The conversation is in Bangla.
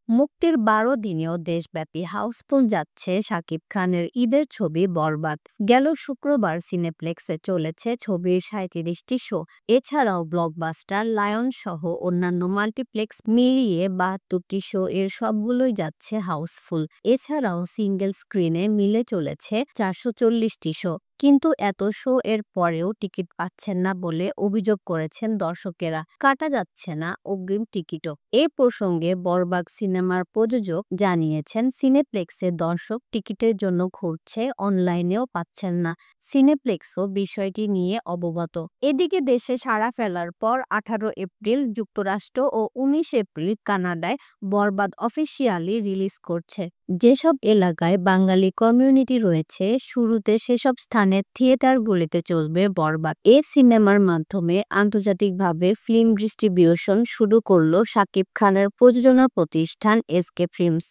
মুক্তির ১২ দিনেও দেশব্যাপী হাউসফুল যাচ্ছে শাকিব খানের ঈদের ছবি বরবাদ। গেল শুক্রবার সিনেপ্লেক্সে চলেছে ছবির ৩৭টি শো। এছাড়াও ব্লকবাস্টার লায়ন সহ অন্যান্য মাল্টিপ্লেক্স মিলিয়ে ৭২টি শো এর সবগুলোই যাচ্ছে হাউসফুল। এছাড়াও সিঙ্গেল স্ক্রিনে মিলে চলেছে ৪৪০টি শো। কিন্তু এত শো এর পরেও টিকিট পাচ্ছেন না বলে অভিযোগ করেছেন দর্শকেরা। কাটা যাচ্ছে না অগ্রিম টিকিটও। এ প্রসঙ্গে বরবাদ সিনেমার প্রযোজক জানিয়েছেন, সিনেপ্লেক্সে দর্শক টিকিটের জন্য ঘুরছে, অনলাইনেও পাচ্ছেন না। সিনেপ্লেক্সও বিষয়টি নিয়ে অবগত। এদিকে দেশে সাড়া ফেলার পর ১৮ এপ্রিল যুক্তরাষ্ট্র ও ১৯ এপ্রিল কানাডায় বরবাদ অফিসিয়ালি রিলিজ করছে। যেসব এলাকায় বাঙালি কমিউনিটি রয়েছে, শুরুতে সেসব স্থানে থিয়েটারগুলিতে চলবে বরবাদ। এ সিনেমার মাধ্যমে আন্তর্জাতিকভাবে ফিল্ম ডিস্ট্রিবিউশন শুরু করল শাকিব খানের প্রযোজনা প্রতিষ্ঠান এসকে ফিল্মস।